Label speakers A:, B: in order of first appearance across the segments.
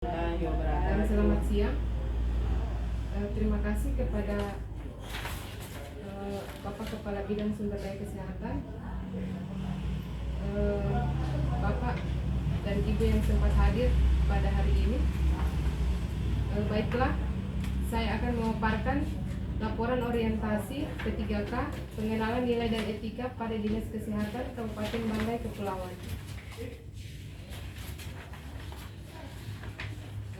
A: Selamat siang. Terima kasih kepada Bapak Kepala Bidang Sumber Daya Kesehatan, Bapak dan Ibu yang sempat hadir pada hari ini. Baiklah, saya akan memaparkan laporan orientasi P3K pengenalan nilai dan etika pada Dinas Kesehatan Kabupaten Banggai Kepulauan.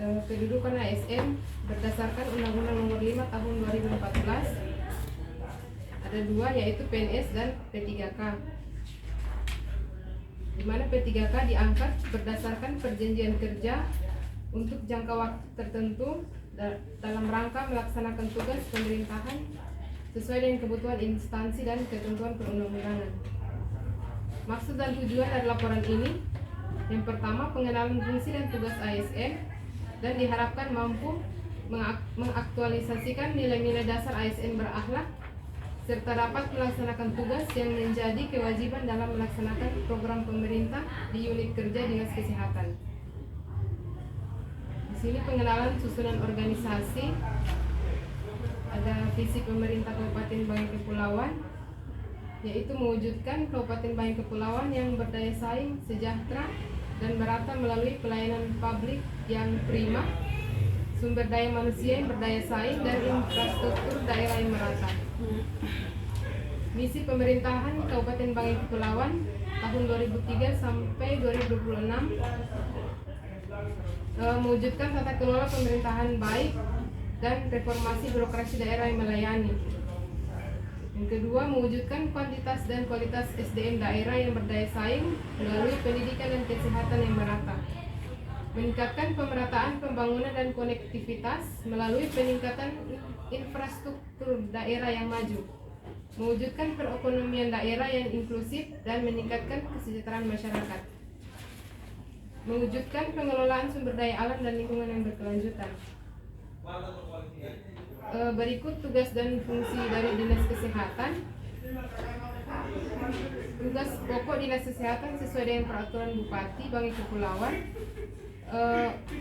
A: Kedudukan ASN berdasarkan Undang-Undang Nomor 5 Tahun 2014 ada dua, yaitu PNS dan P3K, di mana P3K diangkat berdasarkan perjanjian kerja untuk jangka waktu tertentu dalam rangka melaksanakan tugas pemerintahan sesuai dengan kebutuhan instansi dan ketentuan perundang-undangan. Maksud dan tujuan dari laporan ini: yang pertama, pengenalan fungsi dan tugas ASN, dan diharapkan mampu mengaktualisasikan nilai-nilai dasar ASN berakhlak serta dapat melaksanakan tugas yang menjadi kewajiban dalam melaksanakan program pemerintah di unit kerja Dinas Kesehatan. Di sini pengenalan susunan organisasi, ada visi pemerintah Kabupaten Banggai Kepulauan, yaitu mewujudkan Kabupaten Banggai Kepulauan yang berdaya saing, sejahtera, dan merata melalui pelayanan publik yang prima, sumber daya manusia yang berdaya saing, dan infrastruktur daerah yang merata. Misi pemerintahan Kabupaten Banggai Kepulauan tahun 2003 sampai 2026 mewujudkan tata kelola pemerintahan baik dan reformasi birokrasi daerah yang melayani. Yang kedua, mewujudkan kuantitas dan kualitas SDM daerah yang berdaya saing melalui pendidikan dan kesehatan yang merata. Meningkatkan pemerataan pembangunan dan konektivitas melalui peningkatan infrastruktur daerah yang maju. Mewujudkan perekonomian daerah yang inklusif dan meningkatkan kesejahteraan masyarakat. Mewujudkan pengelolaan sumber daya alam dan lingkungan yang berkelanjutan. Berikut tugas dan fungsi dari Dinas Kesehatan. Tugas pokok Dinas Kesehatan sesuai dengan peraturan Bupati Banggai Kepulauan,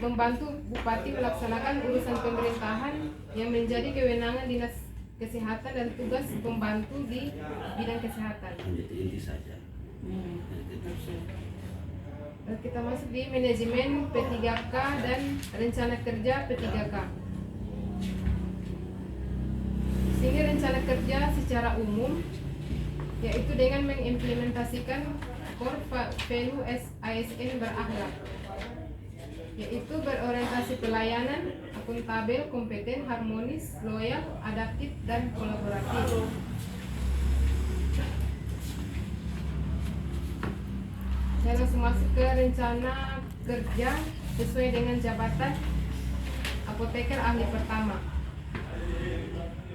A: membantu Bupati melaksanakan urusan pemerintahan yang menjadi kewenangan Dinas Kesehatan dan tugas pembantu di bidang kesehatan.
B: Inti saja.
A: Kita masuk di manajemen P3K dan rencana kerja P3K. Sini rencana kerja secara umum, yaitu dengan mengimplementasikan core value ASN berakhlak, yaitu berorientasi pelayanan, akuntabel, kompeten, harmonis, loyal, adaptif, dan kolaboratif. Saya langsung masuk ke rencana kerja sesuai dengan jabatan apoteker ahli pertama.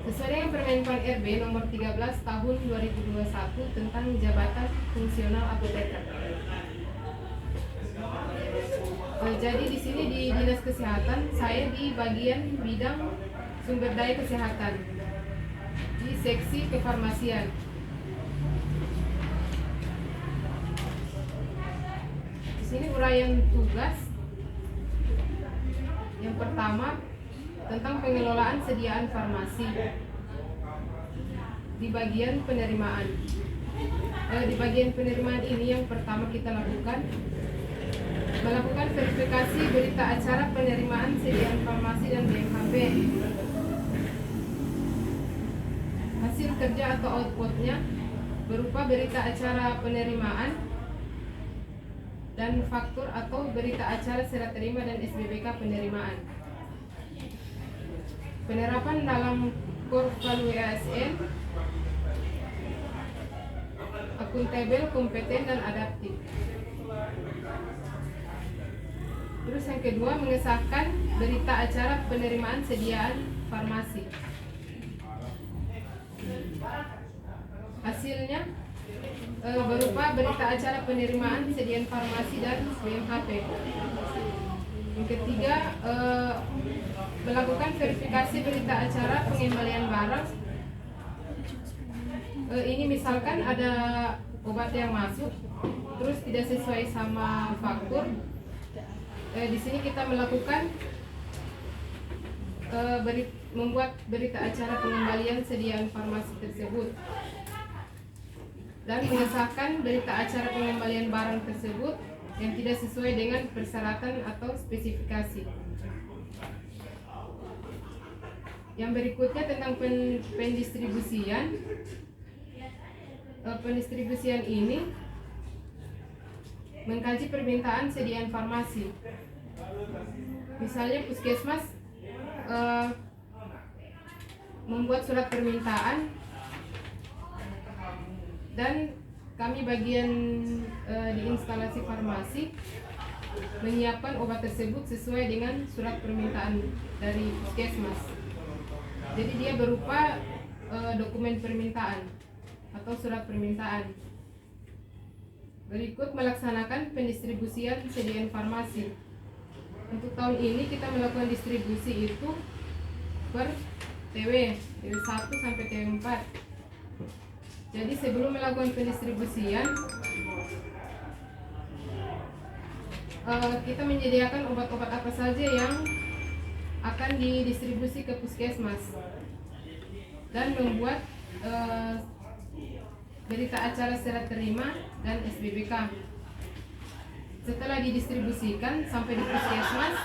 A: Sesuai dengan Permenpan RB nomor 13 tahun 2021 tentang jabatan fungsional apoteker. Jadi di sini di Dinas Kesehatan, saya di bagian bidang sumber daya kesehatan di seksi kefarmasian. Di sini uraian tugas. Yang pertama, tentang pengelolaan sediaan farmasi di bagian penerimaan. Di bagian penerimaan ini yang pertama kita lakukan, melakukan verifikasi berita acara penerimaan sediaan farmasi dan BMHP, hasil kerja atau outputnya berupa berita acara penerimaan dan faktur atau berita acara serah terima dan SBBK penerimaan. Penerapan dalam core value ASN, akuntabel, kompeten, dan adaptif. Terus yang kedua, mengesahkan berita acara penerimaan sediaan farmasi. Hasilnya berupa berita acara penerimaan sediaan farmasi dan BMHP. Yang ketiga, melakukan verifikasi berita acara pengembalian barang. Ini misalkan ada obat yang masuk terus tidak sesuai sama faktur, di sini kita melakukan membuat berita acara pengembalian sediaan farmasi tersebut dan mengesahkan berita acara pengembalian barang tersebut yang tidak sesuai dengan persyaratan atau spesifikasi. Yang berikutnya tentang pendistribusian. Pendistribusian ini mengkaji permintaan sediaan farmasi. Misalnya puskesmas membuat surat permintaan dan kami bagian di instalasi farmasi menyiapkan obat tersebut sesuai dengan surat permintaan dari puskesmas. Jadi dia berupa dokumen permintaan atau surat permintaan. Berikut melaksanakan pendistribusian sediaan farmasi. Untuk tahun ini kita melakukan distribusi itu per TW 1 sampai TW 4. Jadi sebelum melakukan pendistribusian, kita menyediakan obat-obat apa saja yang akan didistribusi ke puskesmas dan membuat berita acara serah terima dan SBBK. Setelah didistribusikan sampai di puskesmas,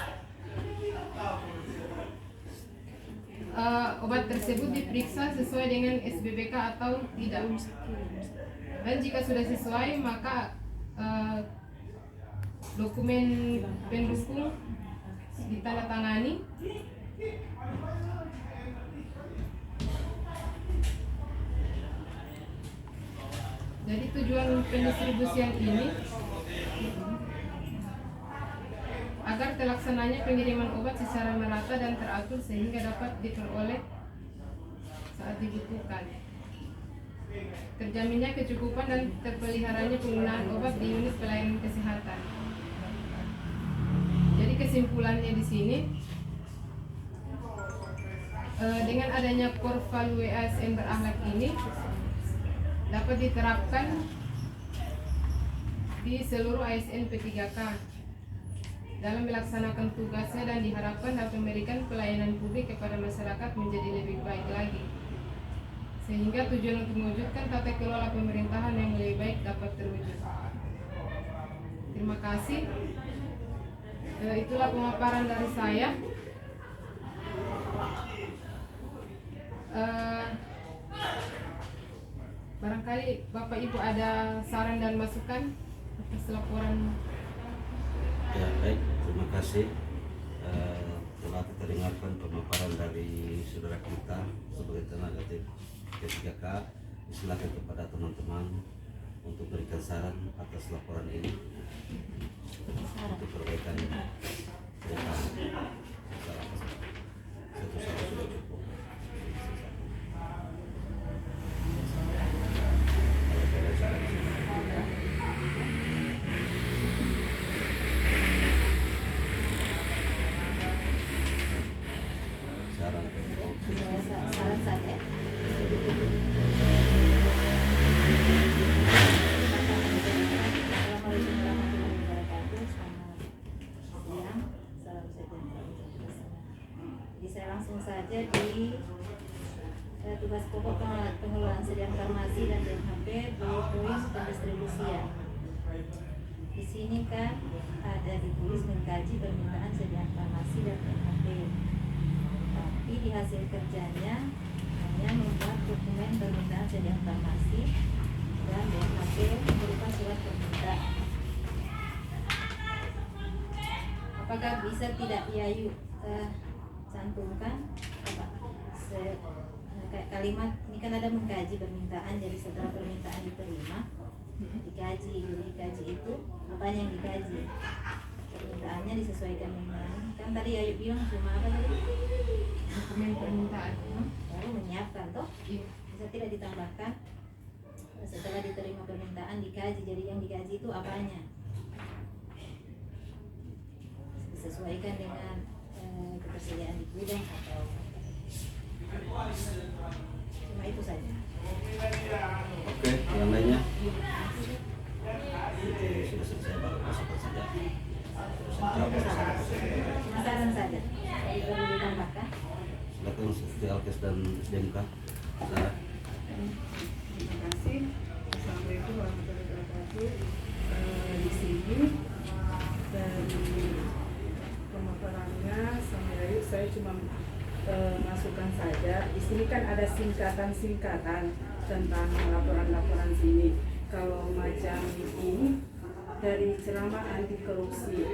A: obat tersebut diperiksa sesuai dengan SBBK atau tidak. Dan jika sudah sesuai, maka dokumen pendukung ditandatangani. Jadi tujuan pendistribusian ini agar terlaksananya pengiriman obat secara merata dan teratur sehingga dapat diperoleh saat dibutuhkan. Terjaminnya kecukupan dan terpeliharanya penggunaan obat di unit pelayanan kesehatan. Jadi kesimpulannya di sini, dengan adanya core value ASN berakhlak ini dapat diterapkan di seluruh ASN P3K dalam melaksanakan tugasnya dan diharapkan dapat memberikan pelayanan publik kepada masyarakat menjadi lebih baik lagi, sehingga tujuan untuk mewujudkan tata kelola pemerintahan yang lebih baik dapat terwujud. Terima kasih. Itulah pemaparan dari saya. Barangkali Bapak Ibu ada saran dan masukan atas laporan.
B: Ya, baik, terima kasih. Telah kita dengarkan pemaparan dari saudara kita sebagai tenaga P3K. Silakan kepada teman-teman untuk berikan saran atas laporan ini untuk perbaikan satu saran sudah cukup.
C: Saran saja. Saya langsung saja di tugas pokok pengelolaan sediaan farmasi dan DMHP poin pendistribusian. Di sini kan ada ditulis mengkaji permintaan sediaan farmasi dan DMHP. Tapi di hasil kerjanya hanya membuat dokumen permintaan sediaan farmasi dan DMHP berupa surat permintaan. Apakah bisa tidak Yayu cantumkan kayak kalimat ini kan ada mengkaji permintaan, jadi setelah permintaan diterima dikaji. Jadi dikaji itu apanya yang dikaji? Permintaannya disesuaikan dengan kan tadi Ayu bilang cuma apa tadi?
A: Dokumen permintaan.
C: Baru menyiapkan toh?
A: Iya.
C: Bisa tidak ditambahkan setelah diterima permintaan dikaji. Jadi yang dikaji itu apanya? Disesuaikan dengan ketersediaan di gudang atau cuma itu saja.
B: Oke, yang lainnya sudah selesai, baru masukkan saja.
C: Saran saja. Perlu ditambahkan.
B: Silakan Sekti Alkes dan SDMK. Sarah.
D: Terima kasih. Assalamualaikum warahmatullahi wabarakatuh. Di sini dari pemaparannya sama Yayu, saya cuma masukkan saja. Di sini kan ada singkatan-singkatan tentang laporan-laporan sini. Kalau macam ini dari ceramah anti korupsi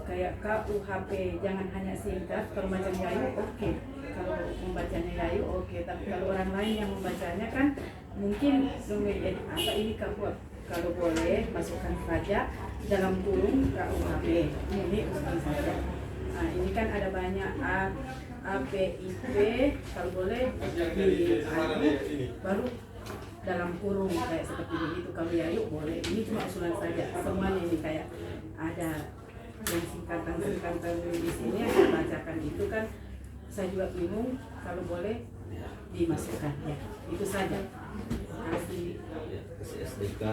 D: kayak KUHP, jangan hanya singkat. Kalau macam Yayu oke, kalau membacanya Yayu oke, tapi kalau orang lain yang membacanya kan mungkin apa ini KUHP. Kalau boleh masukkan saja dalam kurung KUHP, ini usul saja. Nah ini kan ada banyak APIP, kalau boleh baru dalam kurung kayak seperti begitu. Kalau Yayu boleh, ini cuma usulan saja. Semuanya ini kayak ada yang singkatan di sini yang saya bacakan itu kan saya juga bingung. Kalau boleh dimasukkan ya, itu saja. Terima kasih.
B: Ya, SDK.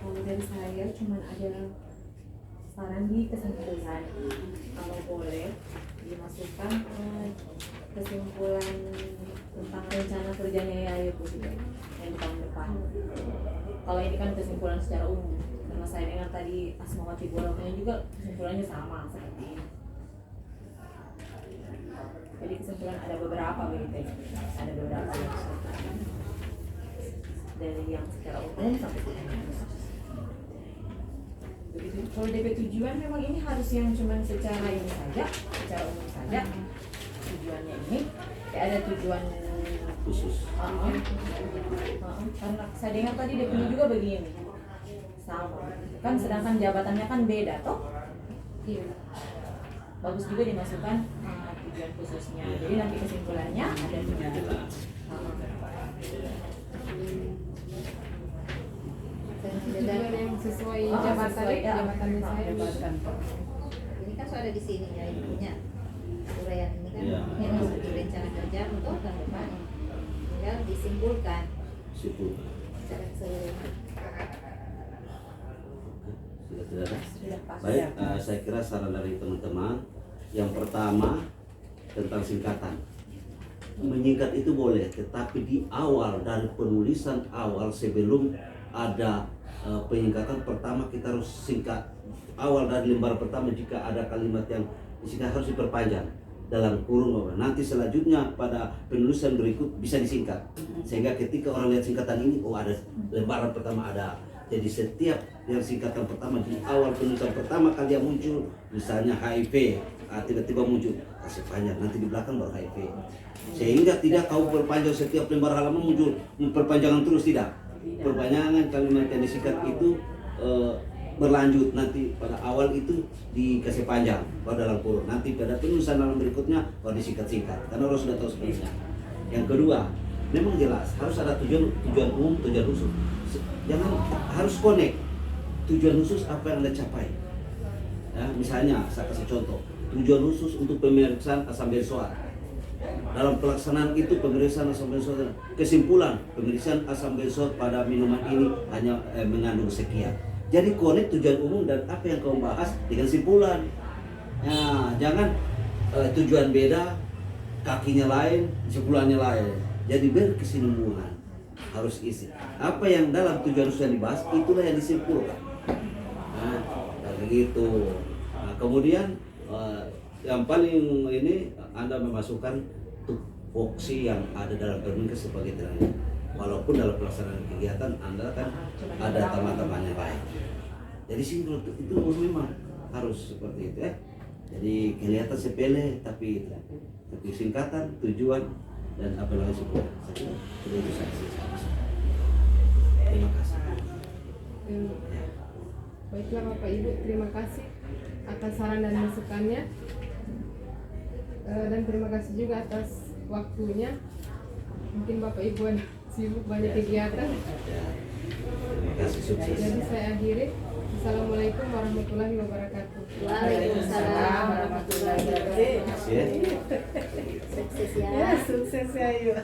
E: Kalau dari saya cuma ada saran di kesimpulan, kalau boleh dimasukkan kesimpulan tentang rencana kerjanya Yayu juga yang di tahun depan. Kalau ini kan kesimpulan secara umum, karena saya dengar tadi Asmawati Bolongnya juga kesimpulannya sama seperti ini. Jadi kesimpulan ada beberapa begitu, ada beberapa yang disebutkan dari yang secara umum sampai khusus. Begitu. Kalau DP tujuan memang ini harus yang cuma secara ini saja, secara umum saja. Tujuannya ini kayak ada tujuan
B: Khusus.
E: Karena saya dengar tadi DP juga begini, sama. Kan sedangkan jabatannya kan beda toh. Iya. Bagus juga dimasukkan tujuan khususnya. Jadi nanti kesimpulannya ada tujuan.
A: Tujuan yang sesuai jabatannya saya.
C: Ini kan sudah ada di sini ya, punya uraian ini kan.
B: Iya.
C: Ini masuk di rencana kerja untuk tahun depan. Tinggal disimpulkan
B: Sipul.
C: secara keseluruhan.
B: Sudah tidak ada?
E: Sudah pas.
B: Baik, saya kira saran dari teman-teman yang pertama tentang singkatan. Menyingkat itu boleh, tetapi di awal dari penulisan awal sebelum ada penyingkatan pertama kita harus singkat. Awal dari lembar pertama jika ada kalimat yang disingkat harus diperpanjang dalam kurung. Nanti selanjutnya pada penulisan berikut bisa disingkat. Sehingga ketika orang lihat singkatan ini, oh ada lembaran pertama ada. Jadi setiap yang singkatan pertama di awal penulisan pertama kali yang muncul, misalnya HIV, tiba-tiba muncul kasih panjang, nanti di belakang baru HIV. Sehingga tidak kau perpanjang setiap lembar halaman muncul perpanjangan terus, tidak. Perpanjangan kalimat yang disingkat itu berlanjut, nanti pada awal itu dikasih panjang baru dalam kurung, nanti pada penulisan dalam berikutnya baru disingkat-singkat karena orang sudah tahu sebenarnya. Yang kedua, memang jelas harus ada tujuan umum, tujuan khusus. Jangan harus connect tujuan khusus apa yang Anda capai. Ya, misalnya saya kasih contoh, tujuan khusus untuk pemeriksaan asam benzoat. Dalam pelaksanaan itu pemeriksaan asam benzoat, kesimpulan pemeriksaan asam benzoat pada minuman ini hanya mengandung sekian. Jadi connect tujuan umum dan apa yang kau bahas dengan simpulan. Nah, jangan tujuan beda, kakinya lain, simpulannya lain. Jadi berkesinambungan. Harus isi. Apa yang dalam tujuan khusus yang dibahas itulah yang disimpulkan. Nah, kayak gitu. Nah, kemudian yang paling ini Anda memasukkan tupoksi yang ada dalam Permenkes sebagai tenaga. Walaupun dalam pelaksanaan kegiatan Anda kan ada teman-temannya lain. Jadi simpel itu memang harus seperti itu ya. Jadi kelihatan sepele tapi singkatan, tujuan dan apa lagi sebut. Itu saja. Terima kasih.
A: Baiklah Bapak Ibu, terima kasih atas saran dan masukannya. Dan terima kasih juga atas waktunya. Mungkin Bapak Ibu sibuk banyak kegiatan.
B: Terima kasih, sukses.
A: Jadi saya akhiri. Assalamualaikum warahmatullahi wabarakatuh.
C: Waalaikumsalam warahmatullahi wabarakatuh.
B: Terima kasih ya.
C: Sukses ya.
D: Ya, sukses ya, yuk.